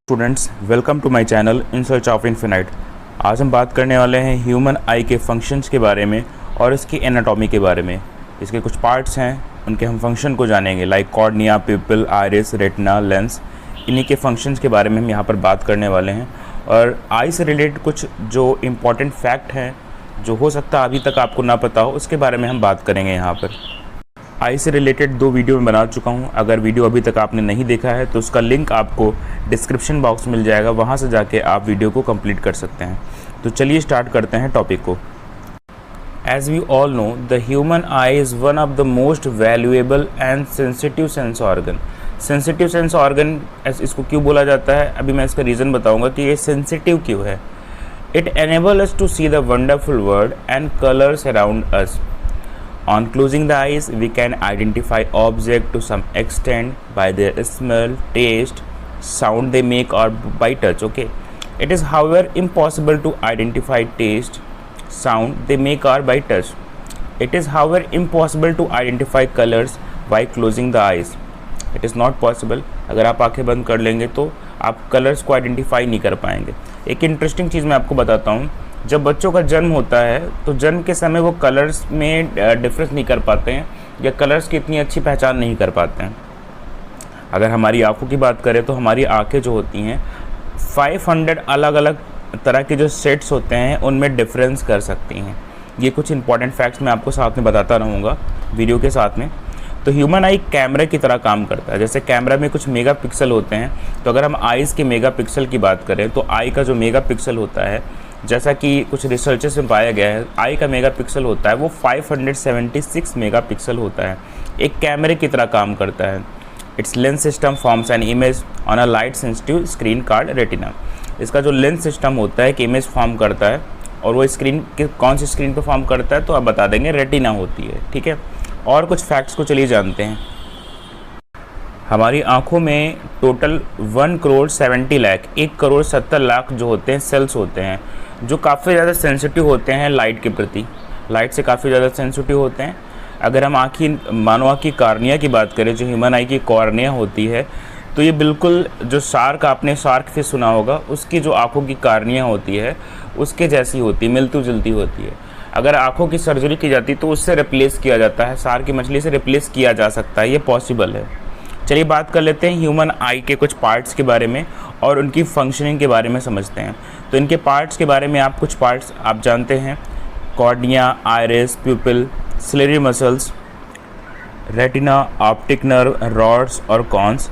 Students, welcome to my channel in search of infinite. आज हम बात करने वाले हैं ह्यूमन आई के फंक्शंस के बारे में और इसकी एनाटॉमी के बारे में। इसके कुछ पार्ट्स हैं, उनके हम फंक्शन को जानेंगे, like cornea, people, iris, retina, lens. इन्हीं के फंक्शंस के बारे में हम यहाँ पर बात करने वाले हैं। और आई से रिलेटेड कुछ जो इम्पॉर्टेंट फैक्ट हैं जो हो सकता है अभी तक आपको ना पता हो, उसके बारे में हम बात करेंगे यहाँ पर। आई से रिलेटेड 2 वीडियो मैं बना चुका हूँ। अगर वीडियो अभी तक आपने नहीं देखा है तो उसका लिंक आपको डिस्क्रिप्शन बॉक्स मिल जाएगा, वहाँ से जाके आप वीडियो को कंप्लीट कर सकते हैं। तो चलिए स्टार्ट करते हैं टॉपिक को। As we all know, the human eye is one of the most valuable and sensitive sense organ. Sensitive sense organ इसको क्यों बोला जाता है, अभी मैं इसका रीज़न बताऊँगा कि ये सेंसिटिव क्यों है। It enable us to see the wonderful world and colours around us. On closing the eyes, we can identify objects to some extent by their smell, taste, sound they make, or by touch. Okay, it is however impossible to identify taste, sound they make, or by touch. It is however impossible to identify colors by closing the eyes. It is not possible. अगर आप आंखें बंद कर लेंगे तो आप colours को identify नहीं कर पाएंगे। एक इंटरेस्टिंग चीज़ मैं आपको बताता हूँ। जब बच्चों का जन्म होता है तो जन्म के समय वो कलर्स में डिफरेंस नहीं कर पाते हैं या कलर्स की इतनी अच्छी पहचान नहीं कर पाते हैं। अगर हमारी आंखों की बात करें तो हमारी आंखें जो होती हैं 500 अलग अलग तरह के जो सेट्स होते हैं उनमें डिफरेंस कर सकती हैं। ये कुछ इंपॉर्टेंट फैक्ट्स मैं आपको साथ में बताता रहूँगा वीडियो के साथ में। तो ह्यूमन आई कैमरे की तरह काम करता है। जैसे कैमरा में कुछ मेगापिक्सल होते हैं, तो अगर हम आइज़ के मेगापिक्सल की बात करें तो आई का जो मेगापिक्सल होता है, जैसा कि कुछ रिसर्चेस में पाया गया है, आई का मेगापिक्सल होता है वो 576 मेगापिक्सल होता है। एक कैमरे की तरह काम करता है। It's lens system forms an image on a light sensitive screen card retina. इसका जो लेंस सिस्टम होता है कि इमेज फॉर्म करता है, और वो स्क्रीन के कौन सी स्क्रीन पर फॉर्म करता है तो आप बता देंगे रेटिना होती है। ठीक है, और कुछ फैक्ट्स को चलिए जानते हैं। हमारी आंखों में टोटल 1 करोड़ 70 लाख 1 करोड़ 70 लाख जो होते हैं सेल्स होते हैं, जो काफ़ी ज़्यादा सेंसिटिव होते हैं लाइट के प्रति। लाइट से काफ़ी ज़्यादा सेंसिटिव होते हैं। अगर हम मानव आँख की कॉर्निया की बात करें, जो ह्यूमन आई की कॉर्निया होती है, तो ये बिल्कुल जो शार्क, आपने शार्क फिश सुना होगा, उसकी जो आँखों की कॉर्निया होती है उसके जैसी होती है, मिलती जुलती होती है। अगर आँखों की सर्जरी की जाती तो उससे रिप्लेस किया जाता है, शार्क की मछली से रिप्लेस किया जा सकता है, ये पॉसिबल है। चलिए बात कर लेते हैं ह्यूमन आई के कुछ पार्ट्स के बारे में और उनकी फंक्शनिंग के बारे में समझते हैं। तो इनके पार्ट्स के बारे में आप कुछ पार्ट्स आप जानते हैं। Cornea, iris, pupil, ciliary muscles, retina, optic nerve, rods और कॉन्स,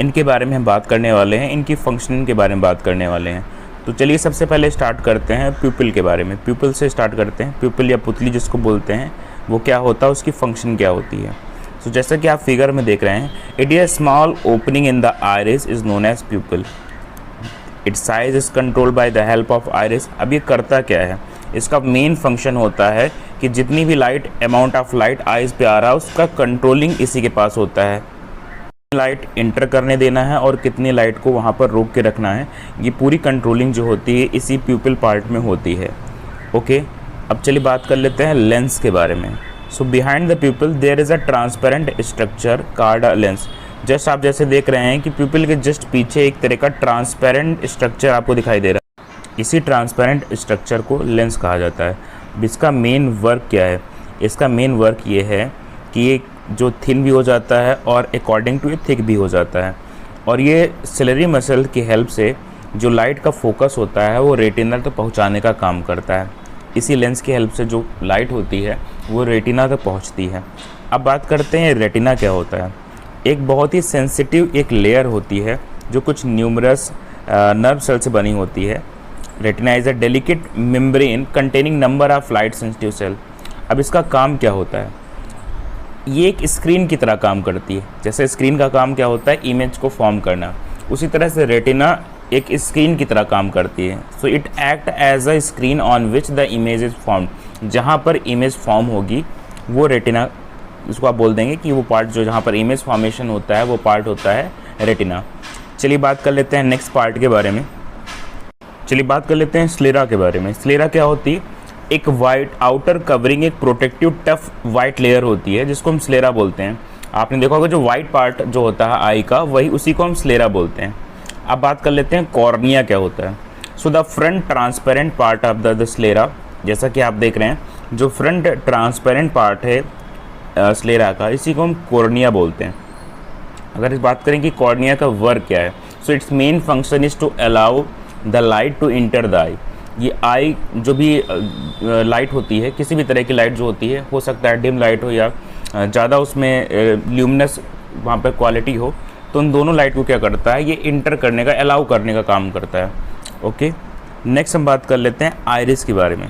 इनके बारे में हम बात करने वाले हैं। इनकी फंक्शनिंग के बारे में बात करने वाले हैं। तो चलिए सबसे पहले स्टार्ट करते हैं प्यूपिल के बारे में। प्यूपिल से स्टार्ट करते हैं। प्यूपिल या पुतली जिसको बोलते हैं, वो क्या होता है, उसकी फंक्शन क्या होती है। तो जैसा कि आप फिगर में देख रहे हैं, it is small opening in the iris is known as pupil. Its size is controlled by the help of iris. अब ये करता क्या है, इसका मेन फंक्शन होता है कि जितनी भी light, amount of light eyes पे आ रहा है उसका कंट्रोलिंग इसी के पास होता है। लाइट इंटर करने देना है और कितनी लाइट को वहाँ पर रोक के रखना है, ये पूरी कंट्रोलिंग जो होती है इसी प्यूपिल पार्ट में होती है। ओके, अब चलिए बात कर लेते हैं लेंस के बारे में। So behind the pupil there is a transparent structure called lens. Just आप जैसे देख रहे हैं कि प्यूपिल के जस्ट पीछे एक तरह का ट्रांसपेरेंट स्ट्रक्चर आपको दिखाई दे रहा है। इसी ट्रांसपेरेंट स्ट्रक्चर को लेंस कहा जाता है। इसका मेन वर्क क्या है, इसका मेन वर्क ये है कि ये जो थिन भी हो जाता है और अकॉर्डिंग टू ये थिक भी हो जाता है। और ये सिलेरी मसल की हेल्प से जो लाइट का फोकस होता है वो रेटिना तक पहुंचाने का काम करता है। इसी लेंस की हेल्प से जो लाइट होती है वो रेटिना तक पहुंचती है। अब बात करते हैं रेटिना क्या होता है। एक बहुत ही सेंसिटिव एक लेयर होती है जो कुछ न्यूमरस नर्व सेल से बनी होती है। Retina is a delicate membrane containing number of light sensitive cell. अब इसका काम क्या होता है, ये एक स्क्रीन की तरह काम करती है। जैसे स्क्रीन का काम क्या होता है, इमेज को फॉर्म करना, उसी तरह से रेटिना एक स्क्रीन की तरह काम करती है। So it act as a screen on which the image is formed. जहाँ पर इमेज फॉर्म होगी वो रेटिना, इसको आप बोल देंगे कि वो पार्ट जो जहाँ पर इमेज फॉर्मेशन होता है वो पार्ट होता है रेटिना। चलिए बात कर लेते हैं नेक्स्ट पार्ट के बारे में। चलिए बात कर लेते हैं स्लेरा के बारे में। स्लेरा क्या होती है, एक वाइट आउटर कवरिंग, एक प्रोटेक्टिव टफ वाइट लेयर होती है जिसको हम स्लेरा बोलते हैं। आपने देखा होगा जो वाइट पार्ट जो होता है आई का, वही उसी को हम स्लेरा बोलते हैं। अब बात कर लेते हैं कॉर्निया क्या होता है। So the front transparent part of the sclera, जैसा कि आप देख रहे हैं जो फ्रंट ट्रांसपेरेंट पार्ट है स्लेरा का, इसी को हम कॉर्निया बोलते हैं। अगर इस बात करें कि कॉर्निया का वर्क क्या है, so it's main function is to allow the light to enter the eye. ये आई जो भी लाइट होती है, किसी भी तरह की लाइट जो होती है, हो सकता है डिम लाइट हो या ज़्यादा उसमें ल्यूमिनस वहाँ पर क्वालिटी हो, तो उन दोनों लाइट को क्या करता है, ये इंटर करने का, अलाउ करने का काम करता है। ओके, नेक्स्ट हम बात कर लेते हैं आइरिस के बारे में।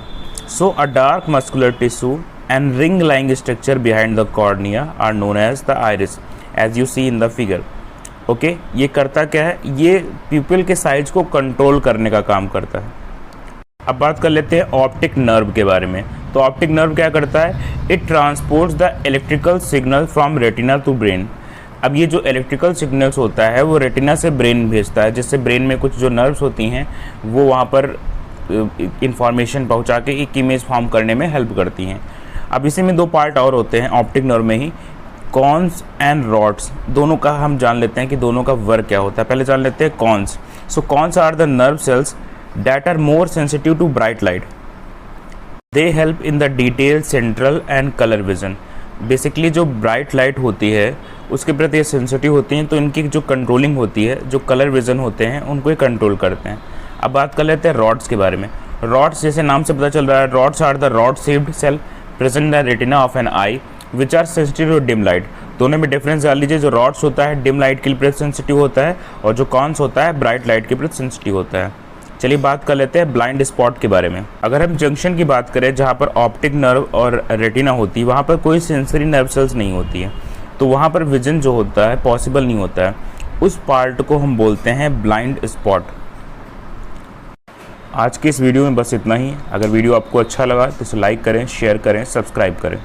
So a dark muscular tissue and ring lying structure behind the cornea are known as the iris as you see in the figure. Okay, ये करता क्या है, ये प्यूपिल के साइज को कंट्रोल करने का काम करता है। अब बात कर लेते हैं ऑप्टिक नर्व के बारे में। तो ऑप्टिक नर्व क्या करता है, it transports the electrical signal from retina to brain. अब ये जो इलेक्ट्रिकल सिग्नल्स होता है वो रेटिना से ब्रेन भेजता है, जिससे ब्रेन में कुछ जो नर्व्स होती हैं वो वहाँ पर इंफॉर्मेशन पहुँचा के एक इमेज फॉर्म करने में हेल्प करती हैं। अब इसी में दो पार्ट और होते हैं ऑप्टिक नर्व में ही, कॉन्स एंड रॉड्स। दोनों का हम जान लेते हैं कि दोनों का वर्क क्या होता है। पहले जान लेते हैं cones. So cones are the nerve cells that are more sensitive to bright light. They help in the detail central and colour vision. Basically जो ब्राइट लाइट होती है उसके प्रति ये सेंसिटिव होती हैं, तो इनकी जो कंट्रोलिंग होती है, जो कलर विजन होते हैं उनको ये कंट्रोल करते हैं। अब बात कर लेते हैं रॉड्स के बारे में। रॉड्स, जैसे नाम से पता चल रहा है, rods are the rod shaped cell present the retina of an eye which are sensitive to dim light. दोनों में डिफरेंस डाल लीजिए। जो रॉड्स होता है डिम लाइट के प्रति सेंसिटिव होता है, और जो कॉन्स होता है ब्राइट लाइट के प्रति सेंसिटिव होता है। चलिए बात कर लेते हैं ब्लाइंड स्पॉट के बारे में। अगर हम जंक्शन की बात करें जहाँ पर ऑप्टिक नर्व और रेटिना होती है, वहाँ पर कोई सेंसरी नर्व सेल्स नहीं होती है, तो वहाँ पर विजन जो होता है पॉसिबल नहीं होता है। उस पार्ट को हम बोलते हैं ब्लाइंड स्पॉट। आज के इस वीडियो में बस इतना ही। अगर वीडियो आपको अच्छा लगा तो इसे लाइक करें, शेयर करें, सब्सक्राइब करें।